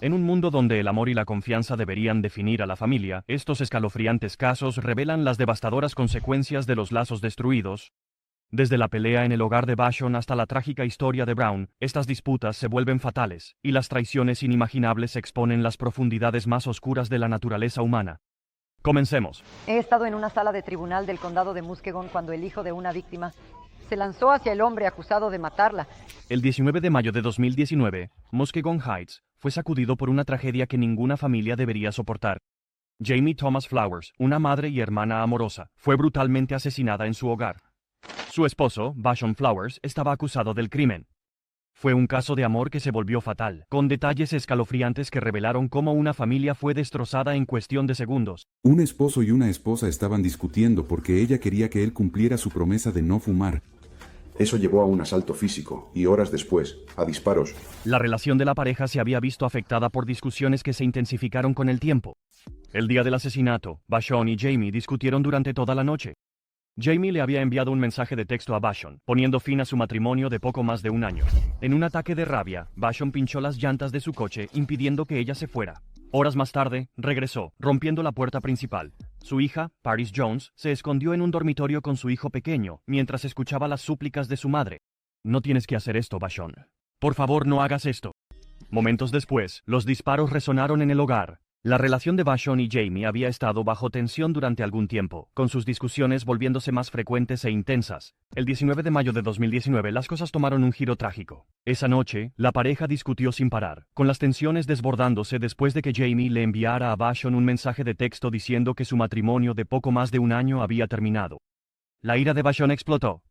En un mundo donde el amor y la confianza deberían definir a la familia, estos escalofriantes casos revelan las devastadoras consecuencias de los lazos destruidos. Desde la pelea en el hogar de Vashon hasta la trágica historia de Brown, estas disputas se vuelven fatales, y las traiciones inimaginables exponen las profundidades más oscuras de la naturaleza humana. Comencemos. He estado en una sala de tribunal del condado de Muskegon cuando el hijo de una víctima se lanzó hacia el hombre acusado de matarla. El 19 de mayo de 2019, Muskegon Heights fue sacudido por una tragedia que ninguna familia debería soportar. Jamie Thomas Flowers, una madre y hermana amorosa, fue brutalmente asesinada en su hogar. Su esposo, Vashon Flowers, estaba acusado del crimen. Fue un caso de amor que se volvió fatal, con detalles escalofriantes que revelaron cómo una familia fue destrozada en cuestión de segundos. Un esposo y una esposa estaban discutiendo porque ella quería que él cumpliera su promesa de no fumar. Eso llevó a un asalto físico y horas después, a disparos. La relación de la pareja se había visto afectada por discusiones que se intensificaron con el tiempo. El día del asesinato, Vashon y Jamie discutieron durante toda la noche. Jamie le había enviado un mensaje de texto a Vashon, poniendo fin a su matrimonio de poco más de un año. En un ataque de rabia, Vashon pinchó las llantas de su coche, impidiendo que ella se fuera. Horas más tarde, regresó, rompiendo la puerta principal. Su hija, Paris Jones, se escondió en un dormitorio con su hijo pequeño, mientras escuchaba las súplicas de su madre. «No tienes que hacer esto, Vashon. Por favor, no hagas esto». Momentos después, los disparos resonaron en el hogar. La relación de Vashon y Jamie había estado bajo tensión durante algún tiempo, con sus discusiones volviéndose más frecuentes e intensas. El 19 de mayo de 2019 las cosas tomaron un giro trágico. Esa noche, la pareja discutió sin parar, con las tensiones desbordándose después de que Jamie le enviara a Vashon un mensaje de texto diciendo que su matrimonio de poco más de un año había terminado. La ira de Vashon explotó.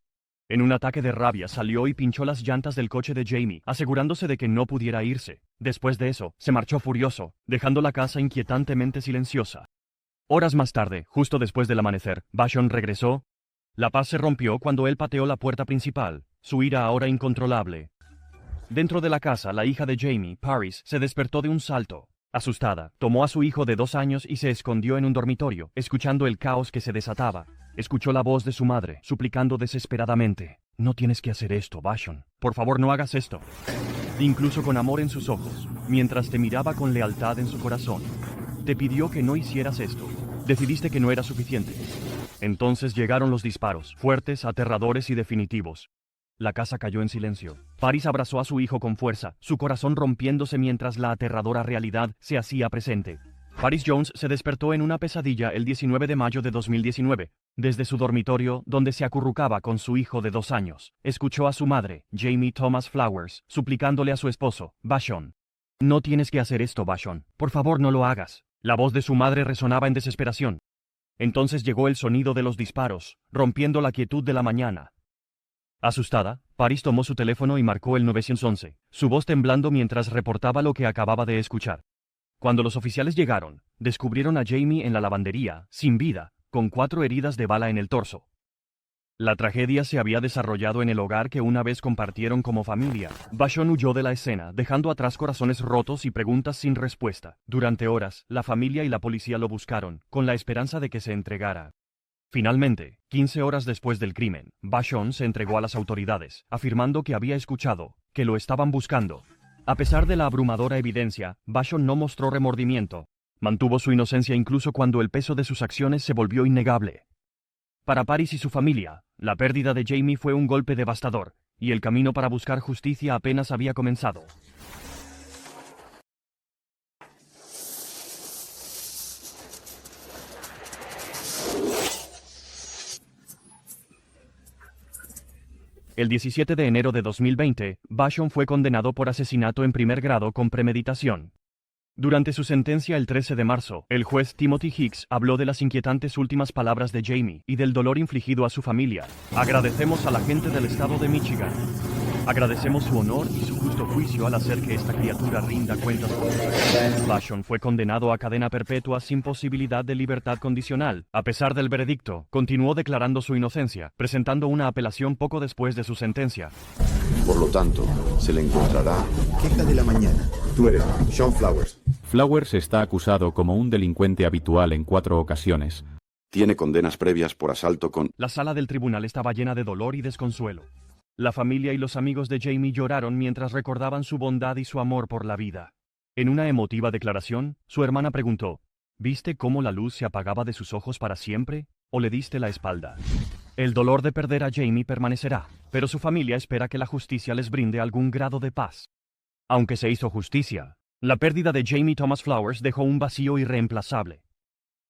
En un ataque de rabia salió y pinchó las llantas del coche de Jamie, asegurándose de que no pudiera irse. Después de eso, se marchó furioso, dejando la casa inquietantemente silenciosa. Horas más tarde, justo después del amanecer, Vashon regresó. La paz se rompió cuando él pateó la puerta principal, su ira ahora incontrolable. Dentro de la casa, la hija de Jamie, Paris, se despertó de un salto. Asustada, tomó a su hijo de 2 años y se escondió en un dormitorio, escuchando el caos que se desataba. Escuchó la voz de su madre, suplicando desesperadamente. «No tienes que hacer esto, Vashon. Por favor, no hagas esto». Incluso con amor en sus ojos, mientras te miraba con lealtad en su corazón. Te pidió que no hicieras esto. Decidiste que no era suficiente. Entonces llegaron los disparos, fuertes, aterradores y definitivos. La casa cayó en silencio. Paris abrazó a su hijo con fuerza, su corazón rompiéndose mientras la aterradora realidad se hacía presente. Paris Jones se despertó en una pesadilla el 19 de mayo de 2019. Desde su dormitorio, donde se acurrucaba con su hijo de 2 años, escuchó a su madre, Jamie Thomas Flowers, suplicándole a su esposo, Vashon. «No tienes que hacer esto, Vashon. Por favor, no lo hagas». La voz de su madre resonaba en desesperación. Entonces llegó el sonido de los disparos, rompiendo la quietud de la mañana. Asustada, Paris tomó su teléfono y marcó el 911, su voz temblando mientras reportaba lo que acababa de escuchar. Cuando los oficiales llegaron, descubrieron a Jamie en la lavandería, sin vida, con 4 heridas de bala en el torso. La tragedia se había desarrollado en el hogar que una vez compartieron como familia. Vashon huyó de la escena, dejando atrás corazones rotos y preguntas sin respuesta. Durante horas, la familia y la policía lo buscaron, con la esperanza de que se entregara. Finalmente, 15 horas después del crimen, Vashon se entregó a las autoridades, afirmando que había escuchado, que lo estaban buscando. A pesar de la abrumadora evidencia, Vashon no mostró remordimiento. Mantuvo su inocencia incluso cuando el peso de sus acciones se volvió innegable. Para Paris y su familia, la pérdida de Jamie fue un golpe devastador, y el camino para buscar justicia apenas había comenzado. El 17 de enero de 2020, Vashon fue condenado por asesinato en primer grado con premeditación. Durante su sentencia el 13 de marzo, el juez Timothy Hicks habló de las inquietantes últimas palabras de Jamie y del dolor infligido a su familia. «Agradecemos a la gente del estado de Michigan. Agradecemos su honor y su justo juicio al hacer que esta criatura rinda cuentas por sus acciones». Vashon fue condenado a cadena perpetua sin posibilidad de libertad condicional. A pesar del veredicto, continuó declarando su inocencia, presentando una apelación poco después de su sentencia. Por lo tanto, se le encontrará... Queja de la mañana. Tú eres Sean Flowers. Flowers está acusado como un delincuente habitual en 4 ocasiones. Tiene condenas previas por asalto con... La sala del tribunal estaba llena de dolor y desconsuelo. La familia y los amigos de Jamie lloraron mientras recordaban su bondad y su amor por la vida. En una emotiva declaración, su hermana preguntó, ¿viste cómo la luz se apagaba de sus ojos para siempre? ¿O le diste la espalda? El dolor de perder a Jamie permanecerá, pero su familia espera que la justicia les brinde algún grado de paz. Aunque se hizo justicia, la pérdida de Jamie Thomas Flowers dejó un vacío irreemplazable.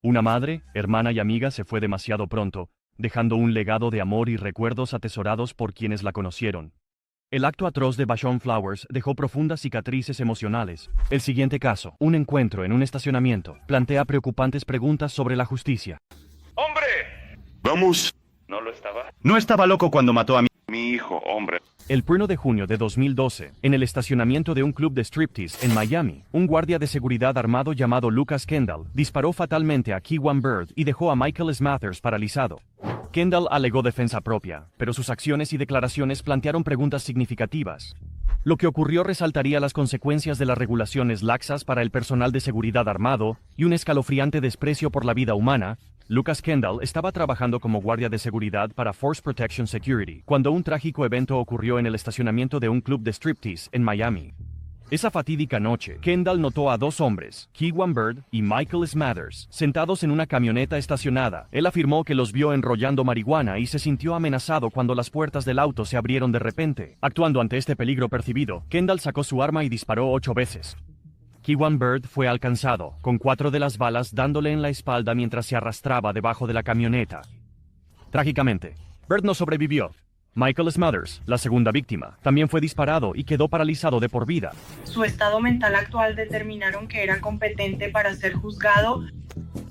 Una madre, hermana y amiga se fue demasiado pronto, dejando un legado de amor y recuerdos atesorados por quienes la conocieron. El acto atroz de Vashon Flowers dejó profundas cicatrices emocionales. El siguiente caso, un encuentro en un estacionamiento, plantea preocupantes preguntas sobre la justicia. ¡Hombre! Vamos. ¿No lo estaba? No estaba loco cuando mató a Mi hijo, hombre. El 1 de junio de 2012, en el estacionamiento de un club de striptease en Miami, un guardia de seguridad armado llamado Lucas Kendall disparó fatalmente a Kewan Bird y dejó a Michael Smathers paralizado. Kendall alegó defensa propia, pero sus acciones y declaraciones plantearon preguntas significativas. Lo que ocurrió resaltaría las consecuencias de las regulaciones laxas para el personal de seguridad armado y un escalofriante desprecio por la vida humana. Lucas Kendall estaba trabajando como guardia de seguridad para Force Protection Security cuando un trágico evento ocurrió en el estacionamiento de un club de striptease en Miami. Esa fatídica noche, Kendall notó a dos hombres, Kewan Bird y Michael Smathers, sentados en una camioneta estacionada. Él afirmó que los vio enrollando marihuana y se sintió amenazado cuando las puertas del auto se abrieron de repente. Actuando ante este peligro percibido, Kendall sacó su arma y disparó 8 veces. Kewan Bird fue alcanzado, con 4 de las balas dándole en la espalda mientras se arrastraba debajo de la camioneta. Trágicamente, Bird no sobrevivió. Michael Smathers, la segunda víctima, también fue disparado y quedó paralizado de por vida. Su estado mental actual determinaron que era competente para ser juzgado.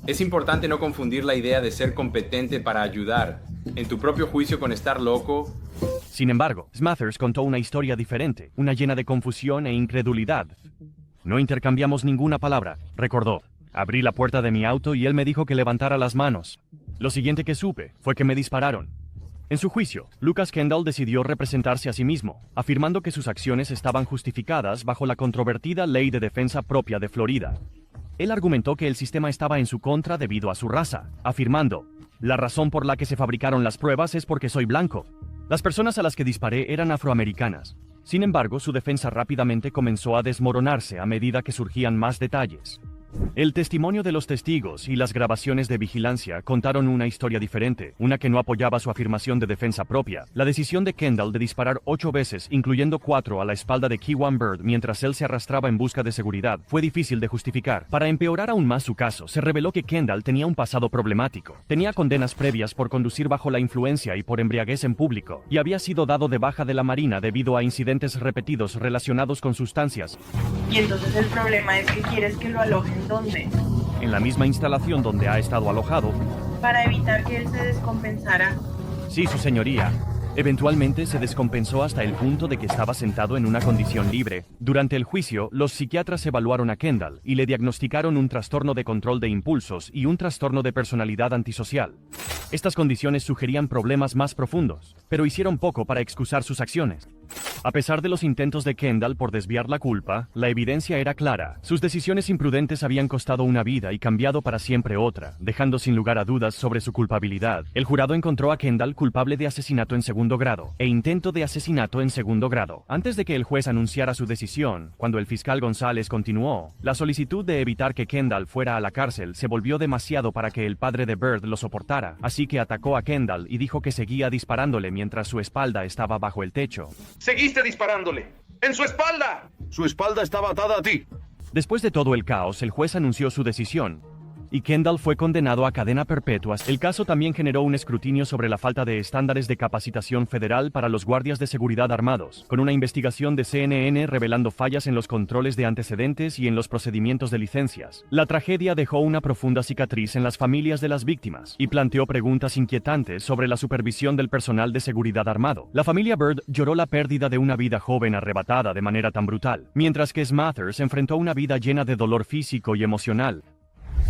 Es importante no confundir la idea de ser competente para ayudar en tu propio juicio con estar loco. Sin embargo, Smathers contó una historia diferente, una llena de confusión e incredulidad. No intercambiamos ninguna palabra, recordó. Abrí la puerta de mi auto y él me dijo que levantara las manos. Lo siguiente que supe fue que me dispararon. En su juicio, Lucas Kendall decidió representarse a sí mismo, afirmando que sus acciones estaban justificadas bajo la controvertida Ley de Defensa Propia de Florida. Él argumentó que el sistema estaba en su contra debido a su raza, afirmando, la razón por la que se fabricaron las pruebas es porque soy blanco. Las personas a las que disparé eran afroamericanas. Sin embargo, su defensa rápidamente comenzó a desmoronarse a medida que surgían más detalles. El testimonio de los testigos y las grabaciones de vigilancia contaron una historia diferente, una que no apoyaba su afirmación de defensa propia. La decisión de Kendall de disparar 8 veces, incluyendo 4 a la espalda de Kewan Bird mientras él se arrastraba en busca de seguridad, fue difícil de justificar. Para empeorar aún más su caso, se reveló que Kendall tenía un pasado problemático. Tenía condenas previas por conducir bajo la influencia y por embriaguez en público, y había sido dado de baja de la Marina debido a incidentes repetidos relacionados con sustancias. Y entonces el problema es que quieres que lo alojen ¿dónde? En la misma instalación donde ha estado alojado. Para evitar que él se descompensara. Sí, su señoría. Eventualmente se descompensó hasta el punto de que estaba sentado en una condición libre. Durante el juicio, los psiquiatras evaluaron a Kendall y le diagnosticaron un trastorno de control de impulsos y un trastorno de personalidad antisocial. Estas condiciones sugerían problemas más profundos, pero hicieron poco para excusar sus acciones. A pesar de los intentos de Kendall por desviar la culpa, la evidencia era clara. Sus decisiones imprudentes habían costado una vida y cambiado para siempre otra, dejando sin lugar a dudas sobre su culpabilidad. El jurado encontró a Kendall culpable de asesinato en segundo grado e intento de asesinato en segundo grado. Antes de que el juez anunciara su decisión, cuando el fiscal González continuó, la solicitud de evitar que Kendall fuera a la cárcel se volvió demasiado para que el padre de Bird lo soportara, así que atacó a Kendall y dijo que seguía disparándole mientras su espalda estaba bajo el techo. Seguiste disparándole. ¡En su espalda! Su espalda estaba atada a ti. Después de todo el caos, el juez anunció su decisión, y Kendall fue condenado a cadena perpetua. El caso también generó un escrutinio sobre la falta de estándares de capacitación federal para los guardias de seguridad armados, con una investigación de CNN revelando fallas en los controles de antecedentes y en los procedimientos de licencias. La tragedia dejó una profunda cicatriz en las familias de las víctimas y planteó preguntas inquietantes sobre la supervisión del personal de seguridad armado. La familia Bird lloró la pérdida de una vida joven arrebatada de manera tan brutal, mientras que Smathers enfrentó una vida llena de dolor físico y emocional.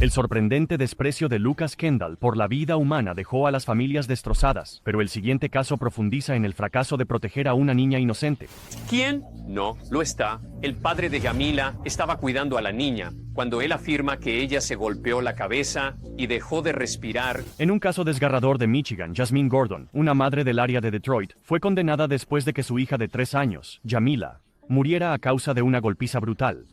El sorprendente desprecio de Lucas Kendall por la vida humana dejó a las familias destrozadas, pero el siguiente caso profundiza en el fracaso de proteger a una niña inocente. ¿Quién? No, lo está. El padre de Yamila estaba cuidando a la niña cuando él afirma que ella se golpeó la cabeza y dejó de respirar. En un caso desgarrador de Michigan, Jasmine Gordon, una madre del área de Detroit, fue condenada después de que su hija de 3 años, Yamila, muriera a causa de una golpiza brutal.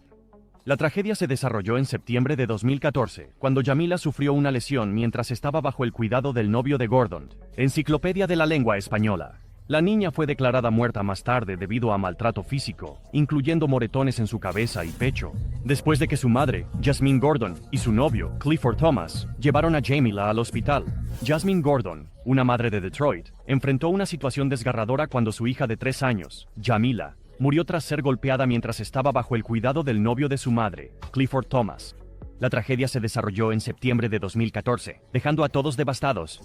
La tragedia se desarrolló en septiembre de 2014, cuando Yamila sufrió una lesión mientras estaba bajo el cuidado del novio de Gordon. Enciclopedia de la Lengua Española. La niña fue declarada muerta más tarde debido a maltrato físico, incluyendo moretones en su cabeza y pecho, después de que su madre, Jasmine Gordon, y su novio, Clifford Thomas, llevaron a Jamila al hospital. Jasmine Gordon, una madre de Detroit, enfrentó una situación desgarradora cuando su hija de 3 años, Jamila, murió tras ser golpeada mientras estaba bajo el cuidado del novio de su madre, Clifford Thomas. La tragedia se desarrolló en septiembre de 2014, dejando a todos devastados.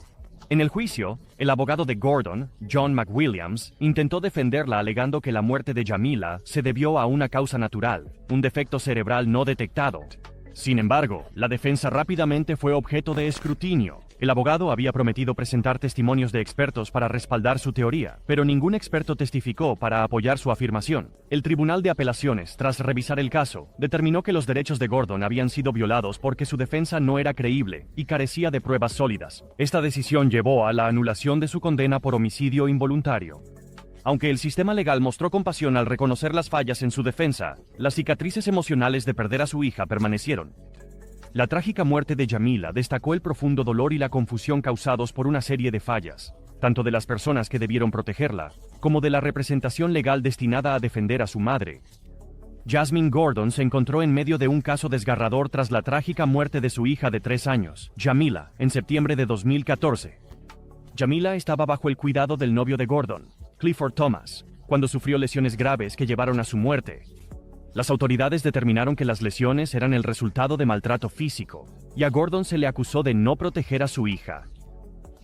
En el juicio, el abogado de Gordon, John McWilliams, intentó defenderla alegando que la muerte de Jamila se debió a una causa natural, un defecto cerebral no detectado. Sin embargo, la defensa rápidamente fue objeto de escrutinio. El abogado había prometido presentar testimonios de expertos para respaldar su teoría, pero ningún experto testificó para apoyar su afirmación. El Tribunal de Apelaciones, tras revisar el caso, determinó que los derechos de Gordon habían sido violados porque su defensa no era creíble y carecía de pruebas sólidas. Esta decisión llevó a la anulación de su condena por homicidio involuntario. Aunque el sistema legal mostró compasión al reconocer las fallas en su defensa, las cicatrices emocionales de perder a su hija permanecieron. La trágica muerte de Jamila destacó el profundo dolor y la confusión causados por una serie de fallas, tanto de las personas que debieron protegerla, como de la representación legal destinada a defender a su madre. Jasmine Gordon se encontró en medio de un caso desgarrador tras la trágica muerte de su hija de 3 años, Jamila, en septiembre de 2014. Jamila estaba bajo el cuidado del novio de Gordon, Clifford Thomas, cuando sufrió lesiones graves que llevaron a su muerte. Las autoridades determinaron que las lesiones eran el resultado de maltrato físico, y a Gordon se le acusó de no proteger a su hija.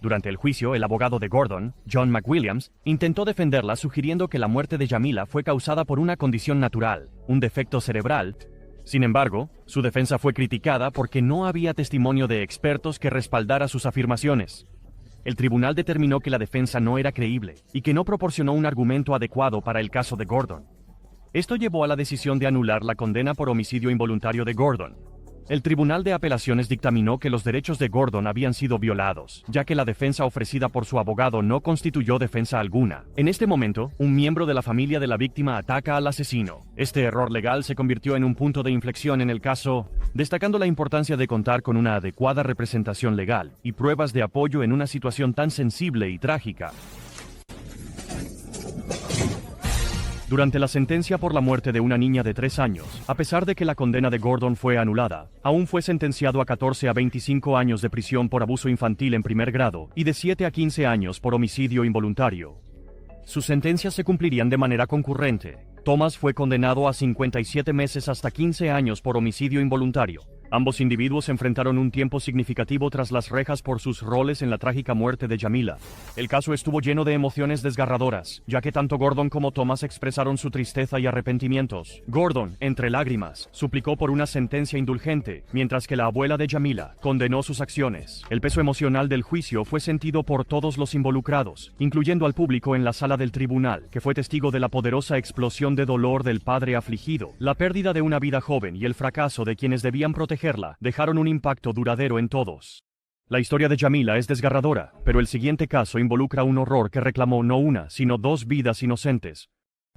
Durante el juicio, el abogado de Gordon, John McWilliams, intentó defenderla sugiriendo que la muerte de Jamila fue causada por una condición natural, un defecto cerebral. Sin embargo, su defensa fue criticada porque no había testimonio de expertos que respaldara sus afirmaciones. El tribunal determinó que la defensa no era creíble y que no proporcionó un argumento adecuado para el caso de Gordon. Esto llevó a la decisión de anular la condena por homicidio involuntario de Gordon. El Tribunal de Apelaciones dictaminó que los derechos de Gordon habían sido violados, ya que la defensa ofrecida por su abogado no constituyó defensa alguna. En este momento, un miembro de la familia de la víctima ataca al asesino. Este error legal se convirtió en un punto de inflexión en el caso, destacando la importancia de contar con una adecuada representación legal y pruebas de apoyo en una situación tan sensible y trágica. Durante la sentencia por la muerte de una niña de 3 años, a pesar de que la condena de Gordon fue anulada, aún fue sentenciado a 14 a 25 años de prisión por abuso infantil en primer grado y de 7 a 15 años por homicidio involuntario. Sus sentencias se cumplirían de manera concurrente. Thomas fue condenado a 57 meses hasta 15 años por homicidio involuntario. Ambos individuos enfrentaron un tiempo significativo tras las rejas por sus roles en la trágica muerte de Jamila. El caso estuvo lleno de emociones desgarradoras, ya que tanto Gordon como Thomas expresaron su tristeza y arrepentimientos. Gordon, entre lágrimas, suplicó por una sentencia indulgente, mientras que la abuela de Jamila condenó sus acciones. El peso emocional del juicio fue sentido por todos los involucrados, incluyendo al público en la sala del tribunal, que fue testigo de la poderosa explosión de dolor del padre afligido. La pérdida de una vida joven y el fracaso de quienes debían protegerla dejaron un impacto duradero en todos. La historia de Jamila es desgarradora, pero el siguiente caso involucra un horror que reclamó no una, sino 2 vidas inocentes.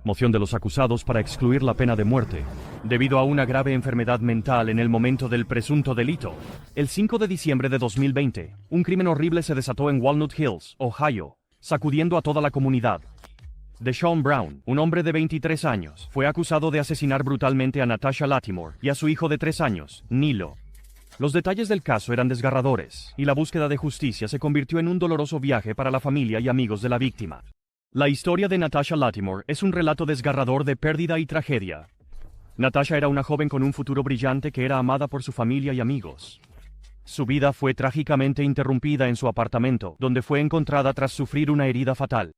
Moción de los acusados para excluir la pena de muerte, debido a una grave enfermedad mental en el momento del presunto delito. El 5 de diciembre de 2020, un crimen horrible se desató en Walnut Hills, Ohio, sacudiendo a toda la comunidad. Deshaun Brown, un hombre de 23 años, fue acusado de asesinar brutalmente a Natasha Latimore y a su hijo de 3 años, Nilo. Los detalles del caso eran desgarradores, y la búsqueda de justicia se convirtió en un doloroso viaje para la familia y amigos de la víctima. La historia de Natasha Latimore es un relato desgarrador de pérdida y tragedia. Natasha era una joven con un futuro brillante que era amada por su familia y amigos. Su vida fue trágicamente interrumpida en su apartamento, donde fue encontrada tras sufrir una herida fatal.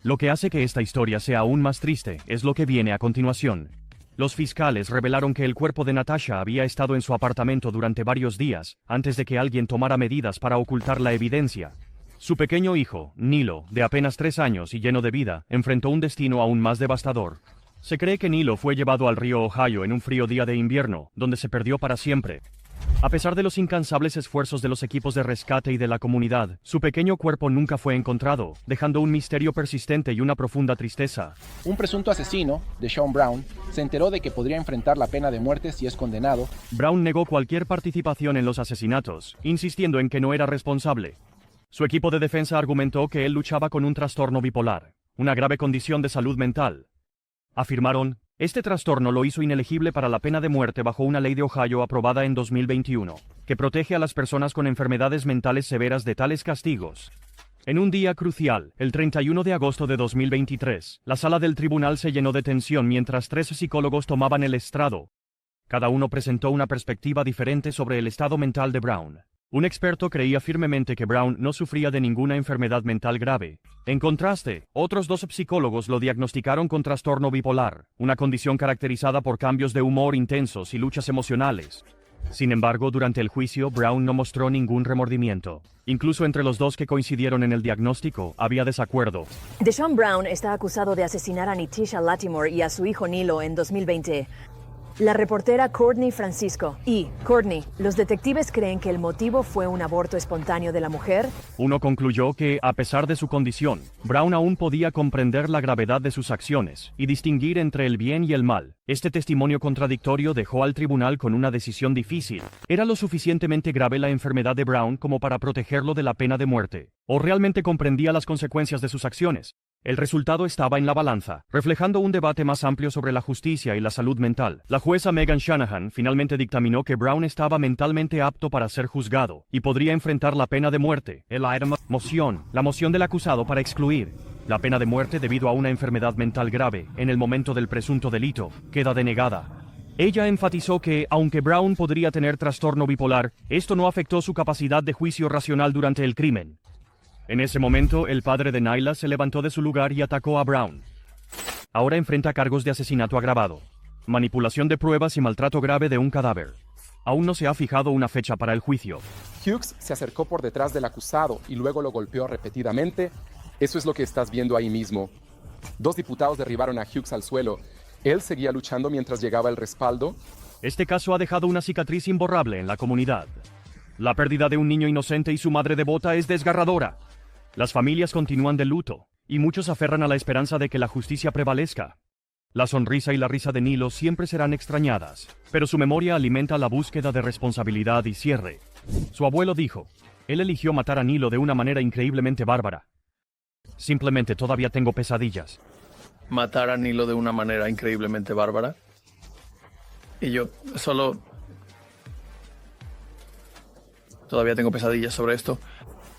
Lo que hace que esta historia sea aún más triste es lo que viene a continuación. Los fiscales revelaron que el cuerpo de Natasha había estado en su apartamento durante varios días, antes de que alguien tomara medidas para ocultar la evidencia. Su pequeño hijo, Nilo, de apenas 3 años y lleno de vida, enfrentó un destino aún más devastador. Se cree que Nilo fue llevado al río Ohio en un frío día de invierno, donde se perdió para siempre. A pesar de los incansables esfuerzos de los equipos de rescate y de la comunidad, su pequeño cuerpo nunca fue encontrado, dejando un misterio persistente y una profunda tristeza. Un presunto asesino, Deshaun Brown, se enteró de que podría enfrentar la pena de muerte si es condenado. Brown negó cualquier participación en los asesinatos, insistiendo en que no era responsable. Su equipo de defensa argumentó que él luchaba con un trastorno bipolar, una grave condición de salud mental. Afirmaron, este trastorno lo hizo inelegible para la pena de muerte bajo una ley de Ohio aprobada en 2021, que protege a las personas con enfermedades mentales severas de tales castigos. En un día crucial, el 31 de agosto de 2023, la sala del tribunal se llenó de tensión mientras 3 psicólogos tomaban el estrado. Cada uno presentó una perspectiva diferente sobre el estado mental de Brown. Un experto creía firmemente que Brown no sufría de ninguna enfermedad mental grave. En contraste, otros 2 psicólogos lo diagnosticaron con trastorno bipolar, una condición caracterizada por cambios de humor intensos y luchas emocionales. Sin embargo, durante el juicio, Brown no mostró ningún remordimiento. Incluso entre los 2 que coincidieron en el diagnóstico, había desacuerdo. Deshaun Brown está acusado de asesinar a Nitisha Latimore y a su hijo Nilo en 2020. La reportera Courtney Francisco. Courtney, ¿los detectives creen que el motivo fue un aborto espontáneo de la mujer? Uno concluyó que, a pesar de su condición, Brown aún podía comprender la gravedad de sus acciones y distinguir entre el bien y el mal. Este testimonio contradictorio dejó al tribunal con una decisión difícil. ¿Era lo suficientemente grave la enfermedad de Brown como para protegerlo de la pena de muerte? ¿O realmente comprendía las consecuencias de sus acciones? El resultado estaba en la balanza, reflejando un debate más amplio sobre la justicia y la salud mental. La jueza Megan Shanahan finalmente dictaminó que Brown estaba mentalmente apto para ser juzgado y podría enfrentar la pena de muerte. La moción del acusado para excluir la pena de muerte debido a una enfermedad mental grave en el momento del presunto delito queda denegada. Ella enfatizó que, aunque Brown podría tener trastorno bipolar, esto no afectó su capacidad de juicio racional durante el crimen. En ese momento, el padre de Nyla se levantó de su lugar y atacó a Brown. Ahora enfrenta cargos de asesinato agravado, manipulación de pruebas y maltrato grave de un cadáver. Aún no se ha fijado una fecha para el juicio. Hughes se acercó por detrás del acusado y luego lo golpeó repetidamente. Eso es lo que estás viendo ahí mismo. 2 diputados derribaron a Hughes al suelo. Él seguía luchando mientras llegaba el respaldo. Este caso ha dejado una cicatriz imborrable en la comunidad. La pérdida de un niño inocente y su madre devota es desgarradora. Las familias continúan de luto, y muchos aferran a la esperanza de que la justicia prevalezca. La sonrisa y la risa de Nilo siempre serán extrañadas, pero su memoria alimenta la búsqueda de responsabilidad y cierre. Su abuelo dijo, él eligió matar a Nilo de una manera increíblemente bárbara. Simplemente todavía tengo pesadillas. Matar a Nilo de una manera increíblemente bárbara. Y yo todavía tengo pesadillas sobre esto.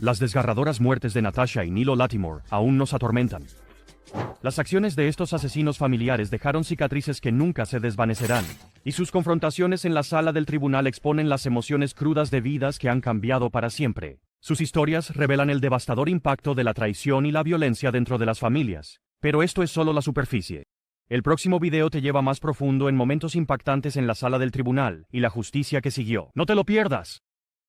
Las desgarradoras muertes de Natasha y Nilo Latimore aún nos atormentan. Las acciones de estos asesinos familiares dejaron cicatrices que nunca se desvanecerán, y sus confrontaciones en la sala del tribunal exponen las emociones crudas de vidas que han cambiado para siempre. Sus historias revelan el devastador impacto de la traición y la violencia dentro de las familias. Pero esto es solo la superficie. El próximo video te lleva más profundo en momentos impactantes en la sala del tribunal y la justicia que siguió. ¡No te lo pierdas!